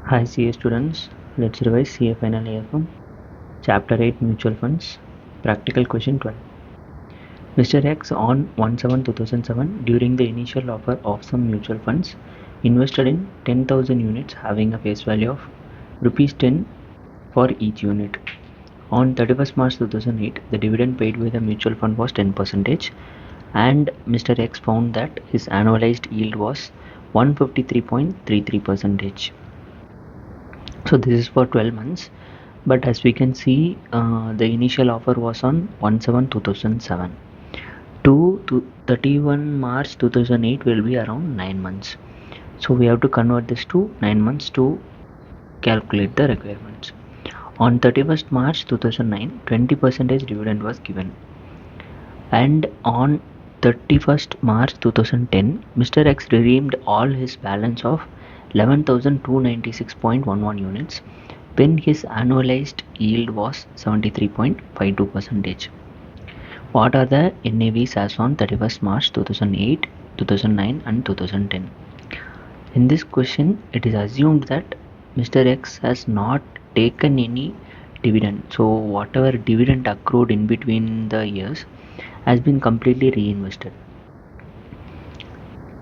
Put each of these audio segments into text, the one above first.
Hi CA students, let's revise CA Final AFM, Chapter 8 Mutual Funds, Practical Question 12. Mr. X on 1/7/2007 during the initial offer of some mutual funds invested in 10,000 units having a face value of rupees 10 for each unit. On 31st March 2008, the dividend paid by the mutual fund was 10% and Mr. X found that his annualized yield was 153.33%. So this is for 12 months, but as we can see, the initial offer was on 1/7/2007 to 31 March 2008 will be around 9 months. So we have to convert this to 9 months to calculate the requirements. On 31st March 2009, 20% dividend was given, and on 31st March 2010, Mr. X redeemed all his balance of 11,296.11 units when his annualized yield was 73.52%. What are the NAVs as on 31st March 2008, 2009 and 2010? In this question, it is assumed that Mr. X has not taken any dividend. So whatever dividend accrued in between the years has been completely reinvested.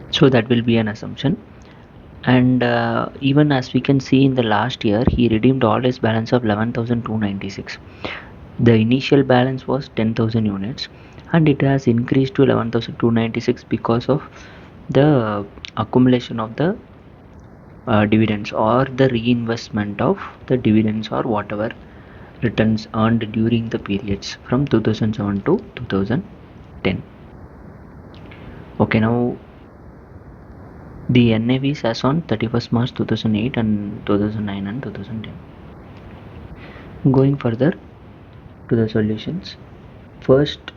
So that will be an assumption. And even as we can see in the last year, he redeemed all his balance of 11,296. The initial balance was 10,000 units and it has increased to 11,296 because of the accumulation of the dividends or the reinvestment of the dividends or whatever returns earned during the periods from 2007 to 2010. Okay, now the NAVs as on 31st March 2008 and 2009 and 2010. Going further to the solutions. First,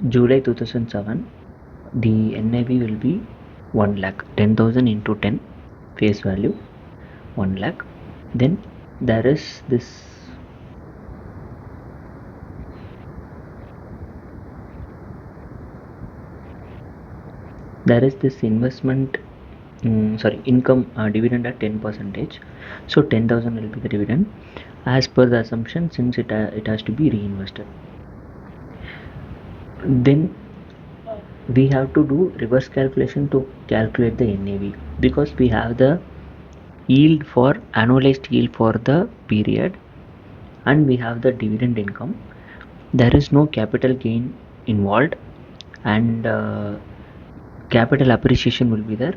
July 2007, the NAV will be 1 lakh, 10,000 into 10 face value 1 lakh. Then there is this investment income dividend at 10%. So 10,000 will be the dividend as per the assumption, since it has to be reinvested. Then we have to do reverse calculation to calculate the NAV, because we have the yield for annualized yield for the period and we have the dividend income. There is no capital gain involved and capital appreciation will be there.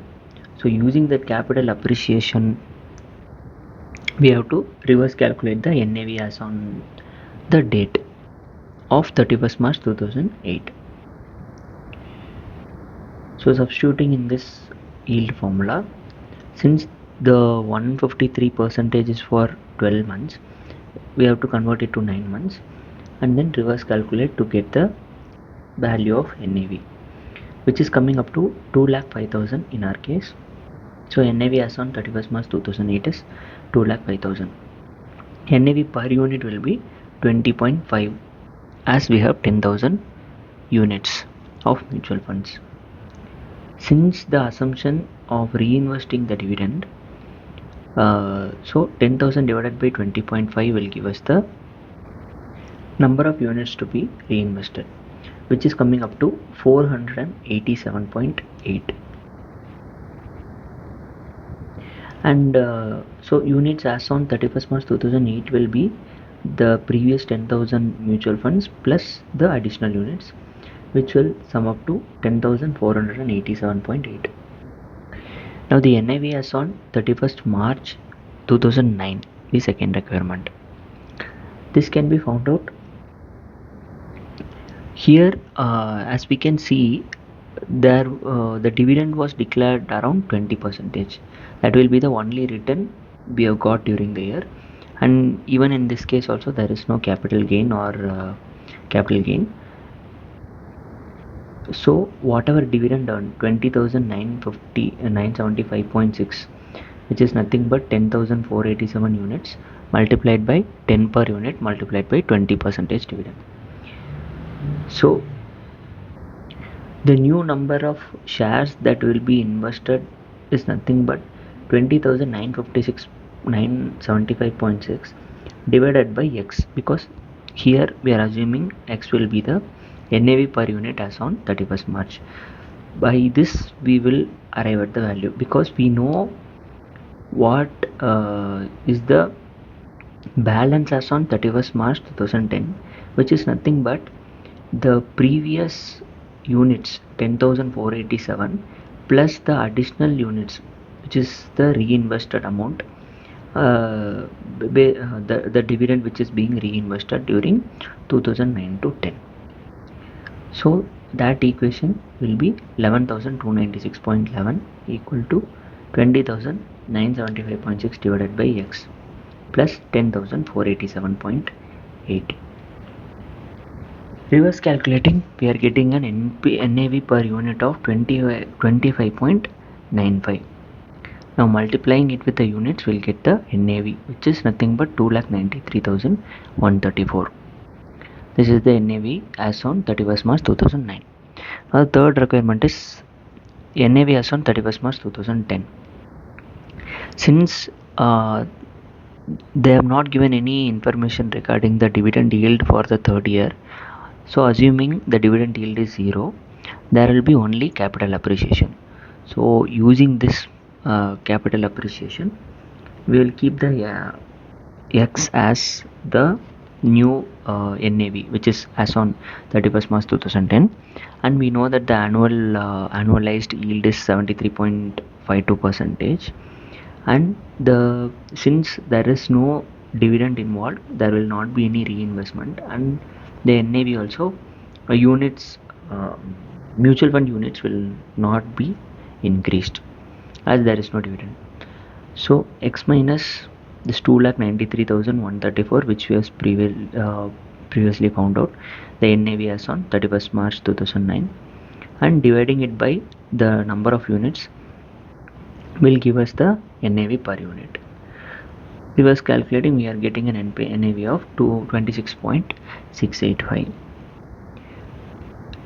So using that capital appreciation, we have to reverse calculate the NAV as on the date of 31st March 2008. So substituting in this yield formula, since the 153% is for 12 months, we have to convert it to 9 months and then reverse calculate to get the value of NAV, which is coming up to 2,05,000 in our case. So NAV as on 31st March 2008 is 2,05,000. NAV per unit will be 20.5 as we have 10,000 units of mutual funds. Since the assumption of reinvesting the dividend, so 10,000 divided by 20.5 will give us the number of units to be reinvested, which is coming up to 487.8. And so units as on 31st March 2008 will be the previous 10,000 mutual funds plus the additional units, which will sum up to 10,487.8. Now the NAV as on 31st March 2009, the second requirement. This can be found out here. As we can see, there the dividend was declared around 20%. That will be the only return we have got during the year, and even in this case also there is no capital gain or capital gain. So whatever dividend earned, 20,975.6, which is nothing but 10,487 units multiplied by 10 per unit multiplied by 20% dividend. So the new number of shares that will be invested is nothing but 20,956 975.6 divided by x, because here we are assuming x will be the NAV per unit as on 31st March. By this we will arrive at the value, because we know what is the balance as on 31st March 2010, which is nothing but the previous units 10,487 plus the additional units, which is the reinvested amount, the dividend which is being reinvested during 2009 to 10. So that equation will be 11,296.11 equal to 20,975.6 divided by x plus 10,487.8. Reverse calculating, we are getting an NAV per unit of 25.95. Now multiplying it with the units, we'll get the NAV, which is nothing but 2,93,134. This is the NAV as on 31st March 2009. Now the third requirement is NAV as on 31st March 2010. Since they have not given any information regarding the dividend yield for the third year, so assuming the dividend yield is 0, there will be only capital appreciation. So using this capital appreciation, we will keep the x as the new NAV, which is as on 31st March 2010, and we know that the annualized yield is 73.52%, and since there is no dividend involved, there will not be any reinvestment, and the NAV also units mutual fund units will not be increased as there is no dividend. So x minus this 2,93,134, which was previously found out, the NAV as on 31st March 2009, and dividing it by the number of units will give us the NAV per unit. Reverse calculating, we are getting an NAV of 226.685.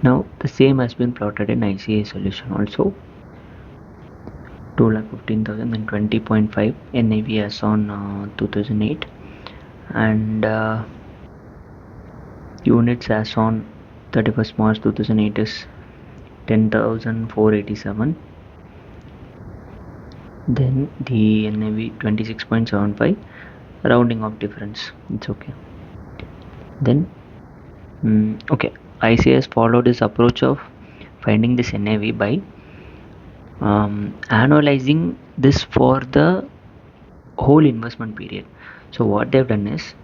Now the same has been plotted in ICAI solution also. 2,15,000 and 20.5 NAV as on 2008, and units as on 31st March 2008 is 10,487. Then the NAV 26.75, rounding off difference, it's okay. Then okay, ICAI has followed this approach of finding this NAV by analyzing this for the whole investment period. So what they've done is,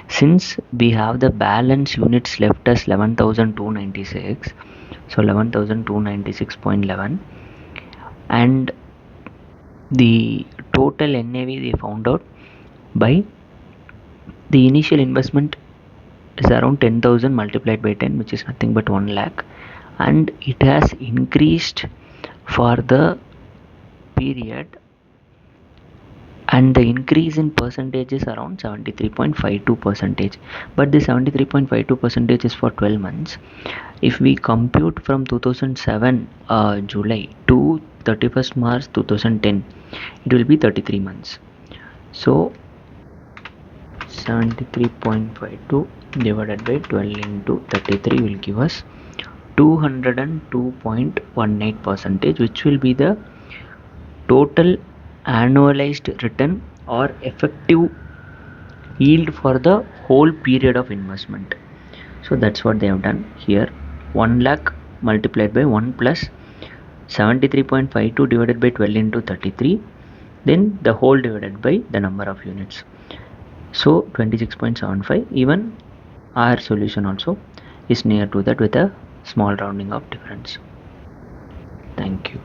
since we have the balance units left as 11,296, so 11,296.11, and the total NAV they found out by the initial investment is around 10,000 multiplied by 10, which is nothing but 1 lakh, and it has increased for the period, and the increase in percentage is around 73.52%, but the 73.52% is for 12 months. If we compute from 2007 July to 31st March 2010, it will be 33 months. So 73.52 divided by 12 into 33 will give us 202.18%, which will be the total annualized return or effective yield for the whole period of investment. So that's what they have done here. 1 lakh multiplied by 1 plus 73.52 divided by 12 into 33, then the whole divided by the number of units. So 26.75. Even our solution also is near to that with a small rounding of difference. Thank you.